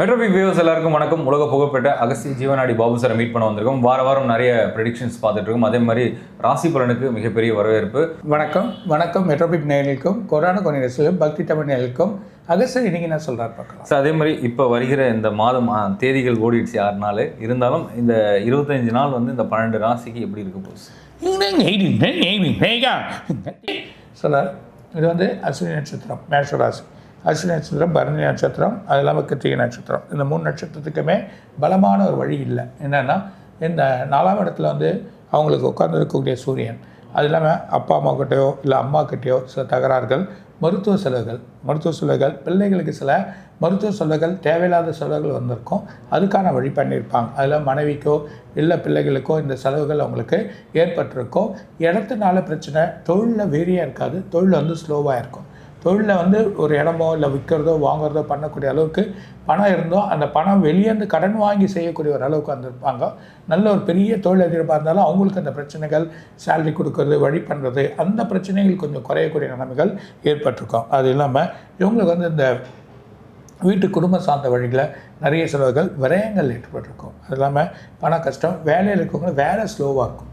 மெட்ரோபிக் viewers எல்லாருக்கும் வணக்கம். உலக புகழ்பெற்ற அகஸ்திய ஜீவனாடி பாபு சாரை மீட் பண்ண வந்திருக்கோம். வாரம் நிறைய ப்ரெடிக்ஷன்ஸ் பார்த்துட்டு இருக்கோம். அதே மாதிரி ராசி பலனுக்கு மிகப்பெரிய வரவேற்பு. வணக்கம் மெட்ரோபிக் நேயர்களுக்கும் கொரோனா கொனிரசிலும் பக்தி தமிழ் நேயர்களுக்கும் அகஸ்தியர் இன்னைக்கு என்ன சொல்கிறார் பார்க்கலாம். ஸோ அதே மாதிரி இப்போ வருகிற இந்த மாதம் தேதிகள் ஓடிடுச்சு 6 நாள். இருந்தாலும் இந்த 25 நாள் வந்து இந்த 12 ராசிக்கு எப்படி இருக்க போகுது சொல்கிறார். இது வந்து அஸ்வினி நட்சத்திரம், மேஷ ராசி. அஸ்வினி நட்சத்திரம், பரணி நட்சத்திரம், அது இல்லாமல் கிருத்திகை நட்சத்திரம். இந்த 3 நட்சத்திரத்துக்குமே பலமான ஒரு வழி இல்லை. என்னென்னா இந்த 4ஆம் இடத்துல வந்து அவங்களுக்கு உட்கார்ந்துருக்கக்கூடிய சூரியன், அது இல்லாமல் அப்பா அம்மாக்கிட்டையோ இல்லை அம்மாக்கிட்டேயோ சில தகராறுகள், மருத்துவ செலவுகள், பிள்ளைகளுக்கு சில மருத்துவ செலவுகள், தேவையில்லாத செலவுகள் வந்திருக்கும். அதுக்கான வழி பண்ணியிருப்பாங்க. அதில் மனைவிக்கோ இல்லை பிள்ளைகளுக்கோ இந்த செலவுகள் அவங்களுக்கு ஏற்பட்டிருக்கும். இடத்துனால பிரச்சனை, தொழிலில் வேரியாக இருக்காது, தொழில் வந்து ஸ்லோவாக இருக்கும். தொழிலில் வந்து ஒரு இடமோ இல்லை விற்கிறதோ வாங்குறதோ பண்ணக்கூடிய அளவுக்கு பணம் இருந்தோ அந்த பணம் வெளியேந்து கடன் வாங்கி செய்யக்கூடிய ஒரு அளவுக்கு வந்திருப்பாங்க. நல்ல ஒரு பெரிய தொழில் எதிர்பார்த்தாலும் அவங்களுக்கு அந்த பிரச்சனைகள், சேலரி கொடுக்கறது, வழி பண்ணுறது, அந்த பிரச்சனைகள் கொஞ்சம் குறையக்கூடிய நிலைமைகள் ஏற்பட்டிருக்கும். அது இல்லாமல் இவங்களுக்கு வந்து இந்த வீட்டு குடும்பம் சார்ந்த வழியில் நிறைய செலவுகள், விரயங்கள் ஏற்பட்டிருக்கும். அது இல்லாமல் பண கஷ்டம், வேலையில் இருக்கவங்க வேலை ஸ்லோவாக இருக்கும்.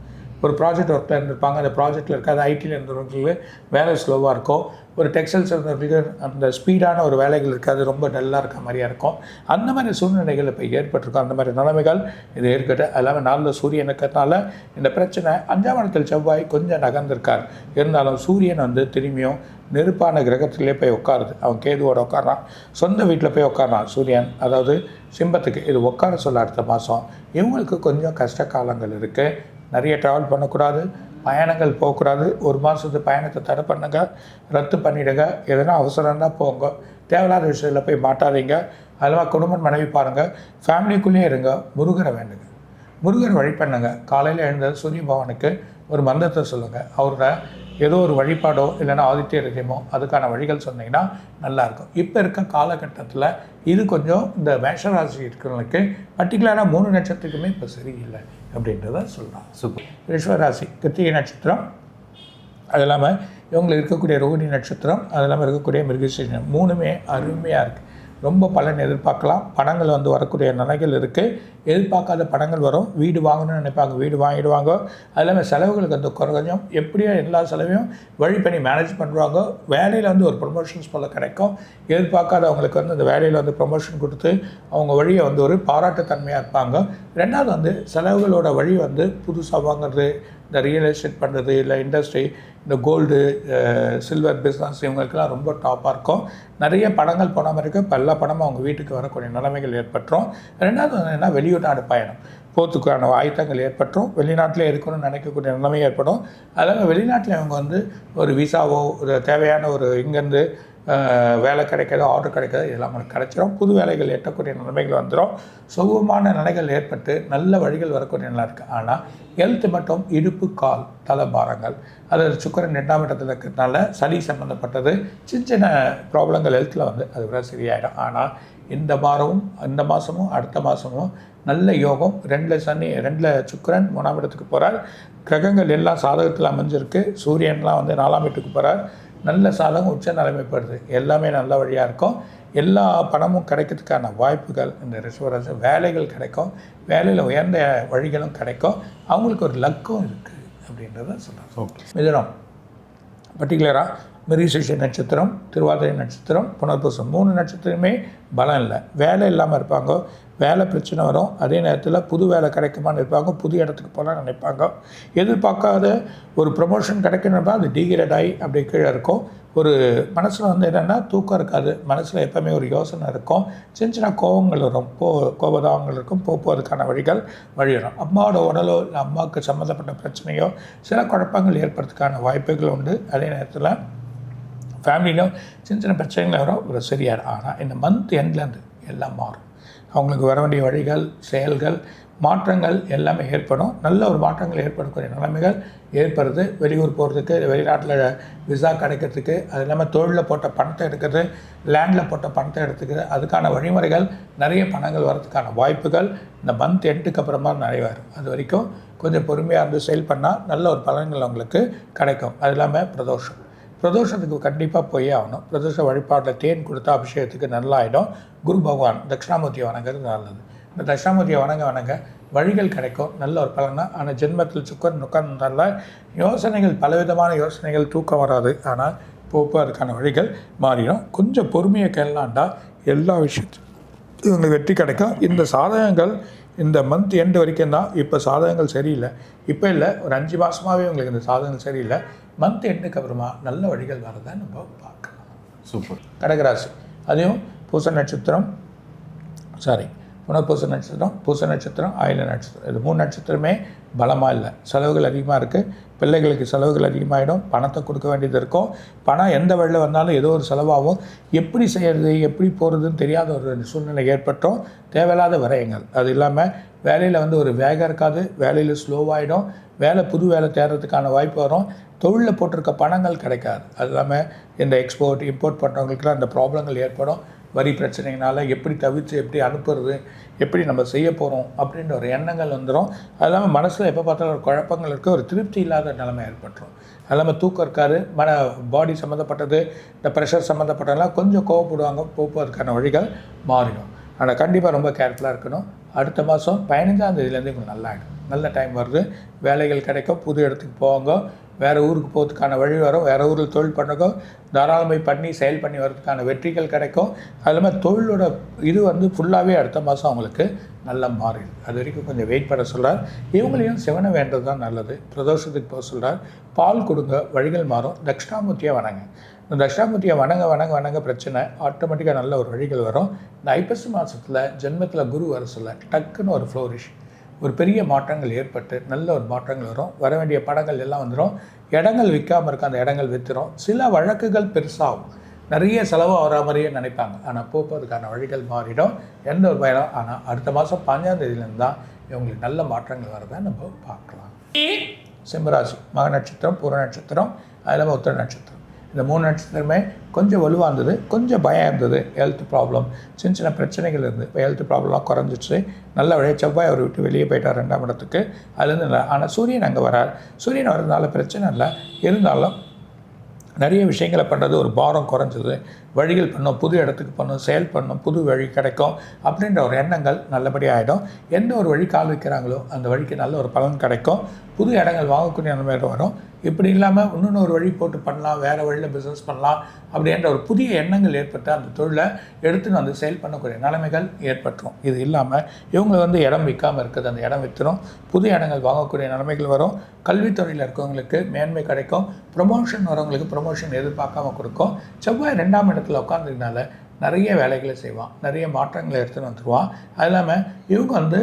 ஒரு ப்ராஜெக்ட் ஒர்க்கில் இருந்திருப்பாங்க, அந்த ப்ராஜெக்டில் இருக்காது. ஐடியில் இருந்தவங்களுக்கு வேலை ஸ்லோவாக இருக்கும். ஒரு டெக்ஸ்டைல்ஸ் இருந்தவங்களுக்கு அந்த ஸ்பீடான ஒரு வேலைகள் இருக்காது, ரொம்ப டல்லாக இருக்க மாதிரியாக இருக்கும். அந்த மாதிரி சூழ்நிலைகள் இப்போ ஏற்பட்டிருக்கும். அந்த மாதிரி நிலைமைகள் இது ஏற்பட்டு, அது இல்லாமல் 4 சூரியன் இருக்கிறதுனால இந்த பிரச்சனை. 5ஆம் இடத்தில் செவ்வாய் கொஞ்சம் நகர்ந்திருக்கார். இருந்தாலும் சூரியன் வந்து திரும்பியும் நெருப்பான கிரகத்திலே போய் உட்காருது. அவன் கேதுவோட உட்காரான், சொந்த வீட்டில் போய் உட்காரான் சூரியன். அதாவது சிம்பத்துக்கு இது உட்கார சொல்ல அடுத்த மாதம் இவங்களுக்கு கொஞ்சம் கஷ்ட காலங்கள் இருக்குது. நிறைய ட்ராவல் பண்ணக்கூடாது, பயணங்கள் போகக்கூடாது. 1 மாதத்து பயணத்தை தடை பண்ணுங்க, ரத்து பண்ணிவிடுங்க. எதனா அவசரம்னா போங்க, தேவையில்லாத விஷயத்தில் போய் மாட்டாதீங்க. அதெல்லாம் குடும்பம் மனைவி பாருங்கள், ஃபேமிலிக்குள்ளேயே இருங்க. முருகரை வேண்டுங்க, முருகர் வழி பண்ணுங்க. காலையில் எழுந்த சூரிய பகவானுக்கு ஒரு மந்திரத்தை சொல்லுங்கள். அவரோட ஏதோ ஒரு வழிபாடோ இல்லைன்னா ஆதித்ய ஹிருதயமோ அதுக்கான வழிகள் சொன்னீங்கன்னா நல்லாயிருக்கும். இப்போ இருக்க காலகட்டத்தில் இது கொஞ்சம் இந்த மேஷராசி இருக்கிறவங்களுக்கு பர்டிகுலராக 3 நட்சத்திரத்துக்குமே இப்போ சரியில்லை அப்படின்றத சொல்லலாம். சூப்பர். ரிஷபராசி, கிருத்திகை நட்சத்திரம், அது இல்லாமல் இவங்களுக்கு இருக்கக்கூடிய ரோகிணி நட்சத்திரம், அது இல்லாமல் இருக்கக்கூடிய மிருகசீரிஷம், 3மே அருமையாக இருக்குது. ரொம்ப பலன் எதிர்பார்க்கலாம். பணங்கள் வந்து வரக்கூடிய நிலைகள் இருக்குது. எதிர்பார்க்காத பணங்கள் வரும். வீடு வாங்கணும்னு நினைப்பாங்க, வீடு வாங்கிடுவாங்க. அது இல்லாமல் செலவுகளுக்கு வந்து கொஞ்சம் எப்படியோ எல்லா செலவையும் வழி பண்ணி மேனேஜ் பண்ணுவாங்க. வேலையில் வந்து ஒரு ப்ரொமோஷன்ஸ் போல் கிடைக்கும். எதிர்பார்க்காதவங்களுக்கு வந்து அந்த வேலையில் வந்து ப்ரொமோஷன் கொடுத்து அவங்க வழியை வந்து ஒரு பாராட்டுத்தன்மையாக இருப்பாங்க. 2வது வந்து செலவுகளோட வழி வந்து புதுசாக வாங்குறது, இந்த ரியல் எஸ்டேட் பண்ணுறது, இல்லை இண்டஸ்ட்ரி, இந்த கோல்டு சில்வர் பிஸ்னஸ், இவங்களுக்கெல்லாம் ரொம்ப டாப்பாக இருக்கும். நிறைய பணங்கள் போன மாதிரி இருக்கும். இப்போ எல்லா பணமும் அவங்க வீட்டுக்கு வரக்கூடிய நிலைமைகள் ஏற்பட்டுரும். 2வது வந்து என்ன, வெளிநாடு பயணம் போகிறதுக்கான ஆயத்தங்கள் ஏற்பட்டுரும். வெளிநாட்டிலே இருக்கணும்னு நினைக்கக்கூடிய நிலைமை ஏற்படும். அதனால் வெளிநாட்டில் அவங்க வந்து ஒரு விசாவோ ஒரு தேவையான ஒரு இங்கேருந்து வேலை கிடைக்காது, ஆர்டர் கிடைக்காது, இதெல்லாம் அவங்களுக்கு கிடைச்சிரும். புது வேலைகள் எட்டக்கூடிய நிலைமைகள் வந்துடும். சுகமான நிலைகள் ஏற்பட்டு நல்ல வழிகள் வரக்கூடிய நிலை இருக்குது. ஆனால் ஹெல்த்து மட்டும் இடுப்பு, கால், தலைபாரங்கள், அதாவது சுக்கரன் 2ஆம் இடத்துல இருக்கிறதுனால சளி சம்மந்தப்பட்டது சின்ன ப்ராப்ளங்கள் ஹெல்த்தில் வந்து அது வர சரியாயிடும். ஆனால் இந்த மாதமும் அடுத்த மாதமும் நல்ல யோகம். 2ல் சனி, 2ல் சுக்கரன் 3ஆம் இடத்துக்கு போகிறார். கிரகங்கள் எல்லாம் சாதகத்தில் அமைஞ்சிருக்கு. சூரியன்லாம் வந்து 4ஆம் வீட்டுக்கு போகிறார். நல்ல சாதகம் உச்ச நிலைமைப்படுது. எல்லாமே நல்ல வழியாக இருக்கும். எல்லா பணமும் கிடைக்கிறதுக்கான வாய்ப்புகள் இந்த ரிஷபராசி. வேலைகள் கிடைக்கும், வேலையில் உயர்ந்த வழிகளும் கிடைக்கும். அவங்களுக்கு ஒரு லக்கும் இருக்குது அப்படின்றத சொல்கிறாங்க. ஓகே. மிதுனம் பர்டிகுலராக மிருகசீரிஷம் நட்சத்திரம், திருவாதிரை நட்சத்திரம், புனர்பூசம் 3 நட்சத்திரமே பலம் இல்லை. வேலை இல்லாமல் இருப்பாங்க, வேலை பிரச்சனை வரும். அதே நேரத்தில் புது வேலை கிடைக்குமான்னு இருப்பாங்க, புது இடத்துக்கு போகலான்னு நினைப்பாங்க. எதிர்பார்க்காத ஒரு ப்ரொமோஷன் கிடைக்கணும்னா அது டீக்ரேட் ஆகி அப்படி கீழே இருக்கும். ஒரு மனசில் வந்து என்னென்னா தூக்கம் இருக்காது, மனசில் எப்போவுமே ஒரு யோசனை இருக்கும். சின்ன கோபங்கள் வரும், கோபதாபங்கள் இருக்கும். போவதுக்கான வழிகள் வழியிடும். அம்மாவோட உடலோ இல்லை அம்மாவுக்கு சம்மந்தப்பட்ட பிரச்சனையோ சில குழப்பங்கள் ஏற்படுறதுக்கான வாய்ப்புகள் உண்டு. அதே நேரத்தில் ஃபேமிலியிலும் சின்ன பிரச்சனைகள் வரும், ஒரு சரியாக. ஆனால் இந்த மந்த் எண்ட்லேருந்து எல்லாம் மாறும். அவங்களுக்கு வர வேண்டிய வழிகள், செயல்கள், மாற்றங்கள் எல்லாமே ஏற்படும். நல்ல ஒரு மாற்றங்கள் ஏற்படக்கூடிய நிலைமைகள் ஏற்படுது. வெளியூர் போகிறதுக்கு, வெளிநாட்டில் விசா கிடைக்கிறதுக்கு, அது இல்லாமல் தொழிலில் போட்ட பணத்தை எடுக்கிறது, லேண்டில் போட்ட பணத்தை எடுத்துக்கிறது, அதுக்கான வழிமுறைகள், நிறைய பணங்கள் வரதுக்கான வாய்ப்புகள் இந்த மந்த் எண்டுக்கு அப்புறமா நிறைய வரும். அது வரைக்கும் கொஞ்சம் பொறுமையாக இருந்து செயல் பண்ணால் நல்ல ஒரு பலன்கள் அவங்களுக்கு கிடைக்கும். அது இல்லாமல் பிரதோஷம் பிரதோஷத்துக்கு கண்டிப்பாக போயே ஆகணும். பிரதோஷ வழிபாட்டில் தேன் கொடுத்தா அபிஷேகத்துக்கு நல்லாயிடும். குரு பகவான் தட்சிணாமூர்த்தியை வணங்குறது நல்லது. இந்த தட்சிணாமூர்த்தியை வணங்க வழிகள் கிடைக்கும், நல்ல ஒரு பலனா. ஆனால் ஜென்மத்தில் சுக்கரன் உட்கார்ந்தால யோசனைகள், பலவிதமான யோசனைகள், தூக்கம் வராது. ஆனால் போப்போ அதுக்கான வழிகள் மாறிடும். கொஞ்சம் பொறுமையை கேளாண்டா எல்லா விஷயத்தையும் இவங்களுக்கு வெற்றி கிடைக்கும். இந்த சாதகங்கள் இந்த மந்த் எண்டு வரைக்கும் தான். இப்போ சாதகங்கள் சரியில்லை, இப்போ இல்லை, ஒரு 5 மாதமாகவே உங்களுக்கு இந்த சாதகங்கள் சரியில்லை. மந்த் எண்டுக்கு அப்புறமா நல்ல வழிகள் வரதை நம்ம பார்க்கலாம். சூப்பர். கடகராசி, அதையும் பூச நட்சத்திரம், புனர்பூச நட்சத்திரம், பூச நட்சத்திரம், ஆயில நட்சத்திரம், இது 3 நட்சத்திரமே பலமாக இல்லை. செலவுகள் அதிகமாக இருக்குது. பிள்ளைகளுக்கு செலவுகள் அதிகமாகிடும். பணத்தை கொடுக்க வேண்டியது இருக்கும். பணம் எந்த வழியில் வந்தாலும் ஏதோ ஒரு செலவாகும். எப்படி செய்கிறது, எப்படி போகிறதுன்னு தெரியாத ஒரு சூழ்நிலை ஏற்பட்டோம். தேவையில்லாத விரயங்கள். அது இல்லாமல் வேலையில் ஒரு வேகம் இருக்காது. வேலையில் ஸ்லோவாகிடும். புது வேலை தேடுறதுக்கான வாய்ப்பு வரும். தொழிலில் போட்டிருக்க பணங்கள் கிடைக்காது. அது இல்லாமல் இந்த எக்ஸ்போர்ட் இம்போர்ட் பண்ணுறவங்களுக்குலாம் இந்த ப்ராப்ளங்கள் ஏற்படும். வரி பிரச்சனைனால எப்படி தவிர்த்து எப்படி அனுப்புறது, எப்படி நம்ம செய்ய போகிறோம் அப்படின்ற ஒரு எண்ணங்கள் வந்துடும். அது இல்லாமல் மனசில் எப்போ பார்த்தாலும் ஒரு குழப்பங்கள் இருக்குது. ஒரு திருப்தி இல்லாத நிலைமை ஏற்பட்டுரும். அது இல்லாமல் தூக்கம் இருக்காது. பாடி சம்மந்தப்பட்டது, இந்த ப்ரெஷர் சம்மந்தப்பட்டதெல்லாம் கொஞ்சம் கோவப்படுவாங்க. போக்குவரத்துக்கான வழிகள் மாறிடும். ஆனால் கண்டிப்பாக ரொம்ப கேர்ஃபுல்லாக இருக்கணும். அடுத்த மாதம் 15ஆம் தேதியிலேருந்து உங்களுக்கு நல்லாயிடும். நல்ல டைம் வருது. வேலைகள் கிடைக்கும். புது இடத்துக்கு போவாங்க. வேறு ஊருக்கு போகிறதுக்கான வழி வரும். வேறு ஊரில் தொழில் பண்ணுறக்கோ தாராளமை பண்ணி செயல் பண்ணி வர்றதுக்கான வெற்றிகள் கிடைக்கும். அது இல்லாமல் தொழிலோட இது ஃபுல்லாகவே அடுத்த மாதம் அவங்களுக்கு நல்லா மாறிடும். அது வரைக்கும் கொஞ்சம் வெயிட் பண்ண சொல்கிறார். இவங்களையும் சிவனை வேண்டது தான் நல்லது. பிரதோஷத்துக்கு போக சொல்கிறார். பால் கொடுங்க, வழிகள் மாறும். தட்சிணாமூர்த்தியை வணங்க. இந்த தட்சிணாமூர்த்தியை வணங்க பிரச்சனை ஆட்டோமேட்டிக்காக நல்ல ஒரு வழிகள் வரும். இந்த ஐப்பசி மாதத்தில் ஜென்மத்தில் குரு வர சொல்ல டக்குன்னு ஒரு ஃப்ளோரிஷ், ஒரு பெரிய மாற்றங்கள் ஏற்பட்டு நல்ல ஒரு மாற்றங்கள் வரும். வர வேண்டிய படங்கள் எல்லாம் வந்துடும். இடங்கள் விற்காமல் இருக்க அந்த இடங்கள் விற்றுரும். சில வழக்குகள் பெருசாகும். நிறைய செலவு வர மாதிரியே நினைப்பாங்க. ஆனால் போப்பதுக்கான வழிகள் மாறிடும். எந்த ஒரு பயணம். ஆனால் அடுத்த மாதம் 15ஆம் தேதியிலேருந்து தான் இவங்களுக்கு நல்ல மாற்றங்கள் வரதை நம்ம பார்க்கலாம். சிம்மராசி, மக நட்சத்திரம், பூர நட்சத்திரம், அது இல்லாமல் உத்திர நட்சத்திரம், இந்த 3 நட்சத்திரமே கொஞ்சம் வலுவாக இருந்தது. கொஞ்சம் பயம் இருந்தது. ஹெல்த் ப்ராப்ளம், சின்ன பிரச்சனைகள் இருந்தது. இப்போ ஹெல்த் ப்ராப்ளம்லாம் குறைஞ்சிச்சு. நல்ல வழியாக செவ்வாய் அவர் விட்டு வெளியே போயிட்டார் 2ஆம் இடத்துக்கு. அதுலேருந்து இல்லை. ஆனால் சூரியன் அங்கே வரார். சூரியன் வர்றதுனால பிரச்சனை இல்லை. இருந்தாலும் நிறைய விஷயங்களை பண்ணுறது ஒரு பாரம் குறைஞ்சது. வழிகள் பண்ணோம், புது இடத்துக்கு பண்ணணும், செயல் பண்ணணும், புது வழி கிடைக்கும் அப்படின்ற ஒரு எண்ணங்கள் நல்லபடியாக ஆகிடும். எந்த ஒரு வழி கால் வைக்கிறாங்களோ அந்த வழிக்கு நல்ல ஒரு பலன் கிடைக்கும். புது இடங்கள் வாங்கக்கூடிய நிலைமையில் வரும். இப்படி இல்லாமல் இன்னொரு வழி போட்டு பண்ணலாம், வேறு வழியில் பிஸ்னஸ் பண்ணலாம் அப்படின்ற ஒரு புதிய எண்ணங்கள் ஏற்பட்டு அந்த தொழிலை எடுத்துன்னு செயல் பண்ணக்கூடிய நிலைமைகள் ஏற்பட்டுரும். இது இல்லாமல் இவங்க இடம் விற்காமல் இருக்குது. அந்த இடம் விற்றுரும். புது இடங்கள் வாங்கக்கூடிய நிலைமைகள் வரும். கல்வித்துறையில் இருக்கவங்களுக்கு மேன்மை கிடைக்கும். ப்ரொமோஷன் வரவங்களுக்கு ப்ரொமோஷன் எதிர்பார்க்காம கொடுக்கும். செவ்வாய் 2ஆம் இடத்துல உட்காந்துருந்தனால நிறைய வேலைகளை செய்வான். நிறைய மாற்றங்களை எடுத்துன்னு வந்துடுவான். அது இல்லாமல் இவங்க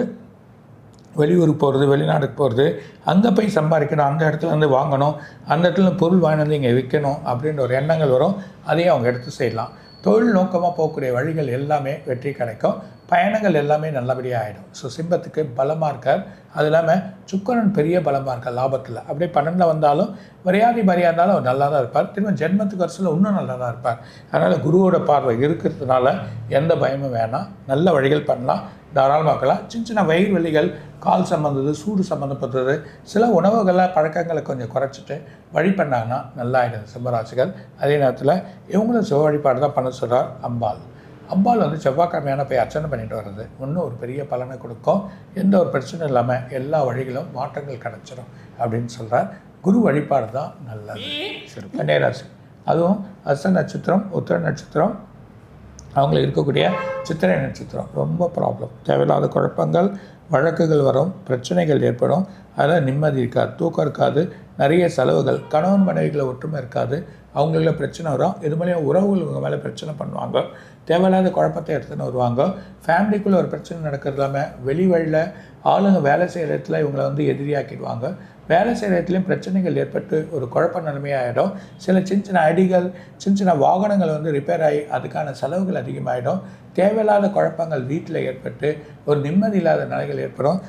வெளியூருக்கு போகிறது, வெளிநாடுக்கு போகிறது, அங்கே போய் சம்பாதிக்கணும், அந்த இடத்துல வாங்கணும், அந்த இடத்துல பொருள் வாங்கி இங்கே விற்கணும் அப்படின்ற ஒரு எண்ணங்கள் வரும். அதையும் அவங்க எடுத்து செய்யலாம். தொழில் நோக்கமாக போகக்கூடிய வழிகள் எல்லாமே வெற்றி கிடைக்கும். பயணங்கள் எல்லாமே நல்லபடியாக ஆகிடும். ஸோ சிம்மத்துக்கு பலமாக இருக்கார். அது இல்லாமல் சுக்கிரன் பெரிய பலமாக இருக்கார் லாபத்தில். அப்படியே 12 வந்தாலும் மரியாதையாக இருந்தாலும் அவர் நல்லா தான் இருப்பார். திரும்ப ஜென்மத்துக்கு வருஷத்தில் இன்னும் நல்லா தான் இருப்பார். அதனால் குருவோட பார்வை இருக்கிறதுனால எந்த பயமும் வேணாம். நல்ல வழிகள் பண்ணலாம், தாராளமாக்கலாம். சின்ன வயிறு வலிகள், கால் சம்மந்தது, சூடு சம்மந்தப்பட்டது, சில உணவுகளை பழக்கங்களை கொஞ்சம் குறைச்சிட்டு வழி பண்ணாங்கன்னா நல்லா ஆகிடுது சிம்மராசிகள். அதே நேரத்தில் இவங்களும் சிவ வழிபாடு தான் பண்ண சொல்கிறார். அம்பாள் செவ்வாய்க்கிழமையான போய் அர்ச்சனை பண்ணிட்டு வர்றது இன்னும் ஒரு பெரிய பலனை கொடுக்கும். எந்த ஒரு பிரச்சனையும் இல்லாமல் எல்லா வழிகளும் மாற்றங்கள் கிடச்சிடும் அப்படின்னு சொல்கிறார். குரு வழிபாடு தான் நல்லது. கன்னிராசி, அதுவும் அஸ்த நட்சத்திரம், உத்திர நட்சத்திரம், அவங்களுக்கு இருக்கக்கூடிய சித்திரை நட்சத்திரம் ரொம்ப ப்ராப்ளம். தேவையில்லாத குழப்பங்கள், வழக்குகள் வரும், பிரச்சனைகள் ஏற்படும். அதில் நிம்மதி இருக்காது, தூக்கம் இருக்காது, நிறைய செலவுகள், கணவன் மனைவிகளை ஒற்றுமை இருக்காது, அவங்கள பிரச்சனை வரும். இது மூலியம் உறவுகள் மேலே பிரச்சனை பண்ணுவாங்க. தேவையில்லாத குழப்பத்தை எடுத்துன்னு வருவாங்க. ஃபேமிலிக்குள்ளே ஒரு பிரச்சனை நடக்கிறது இல்லாமல் வெளி வழியில் ஆளுங்க வேலை செய்கிற இடத்துல இவங்களை எதிரியாக்கிடுவாங்க. வேலை செய்கிற இடத்துலையும் பிரச்சனைகள் ஏற்பட்டு ஒரு குழப்ப நிலைமையாகிடும். சில சின்ன ஐடிகள், சின்ன வாகனங்கள் ரிப்பேர் ஆகி அதுக்கான செலவுகள் அதிகமாகிடும். தேவையில்லாத குழப்பங்கள் வீட்டில் ஏற்பட்டு ஒரு நிம்மதி இல்லாத நிலைகள் ஏற்படும்.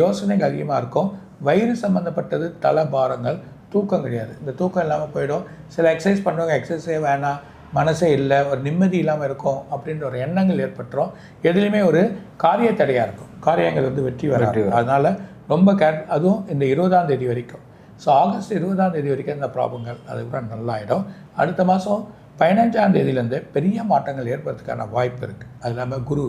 யோசனைகள் அதிகமாக இருக்கும். வயிறு சம்மந்தப்பட்டது, தலை பாரங்கள், தூக்கம் கிடையாது. இந்த தூக்கம் இல்லாமல் போயிடும். சில எக்ஸசைஸ் பண்ணுறவங்க எக்ஸசைஸே வேணாம், மனசே இல்லை, ஒரு நிம்மதி இல்லாமல் இருக்கும் அப்படின்ற ஒரு எண்ணங்கள் ஏற்பட்டுரும். எதுலேயுமே ஒரு காரிய தடையாக இருக்கும். காரியங்கள் வெற்றி வராது. அதனால் ரொம்ப அதுவும் இந்த 20ஆம் தேதி வரைக்கும் ஸோ ஆகஸ்ட் 20ஆம் தேதி வரைக்கும் இந்த ப்ராப்ளங்கள் அதுக்கப்புறம் நல்லாயிடும். அடுத்த மாதம் 15ஆம் தேதியிலேருந்து பெரிய மாற்றங்கள் ஏற்படுறதுக்கான வாய்ப்பு இருக்குது. அது இல்லாமல் குரு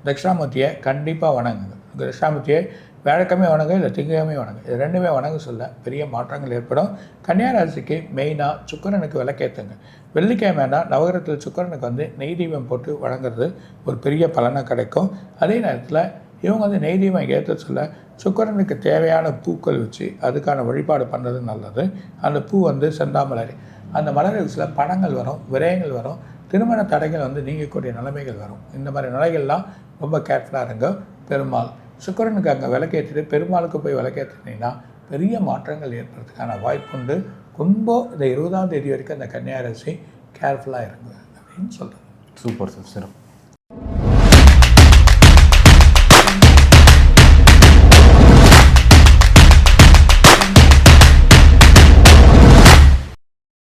தட்சிணாமூர்த்தியை கண்டிப்பாக வணங்குங்க. தட்சிணாமூர்த்தியை வியாழக்கிழமை வணங்க இல்லை திங்கக்கிழமை வணங்க, இது ரெண்டுமே வணங்க சொல்ல பெரிய மாற்றங்கள் ஏற்படும். கன்னியா ராசிக்கு மெயினாக சுக்கிரனுக்கு விளக்கேற்றுங்க. வெள்ளிக்கிழமைனா நவகிரகத்தில் சுக்கிரனுக்கு வந்து நெய் தீபம் போட்டு வழங்குறது ஒரு பெரிய பலனை கிடைக்கும். அதே நேரத்தில் இவங்க வந்து நெய் தீபம் ஏற்ற சொல்ல சுக்கிரனுக்கு தேவையான பூக்கள் வச்சு அதுக்கான வழிபாடு பண்ணுறது நல்லது. அந்த பூ வந்து செந்தாமலரி, அந்த மலர்கள் சில பணங்கள் வரும், விரயங்கள் வரும், திருமண தடைகள் வந்து நீங்கக்கூடிய நிலைமைகள் வரும். இந்த மாதிரி நிலைகள்லாம் ரொம்ப கேர்ஃபுல்லாக இருங்க. பெருமாள் சுக்கிரனுக்கு அங்கே விளக்கேற்றிட்டு பெருமாளுக்கு போய் விளக்கேற்றினீங்கன்னா பெரிய மாற்றங்கள் ஏற்படுறதுக்கான வாய்ப்புண்டு. ரொம்ப இந்த 20ஆம் தேதி வரைக்கும் அந்த கன்னியா ராசி கேர்ஃபுல்லாக இருங்க அப்படின்னு சொல்கிறேன். Super sir.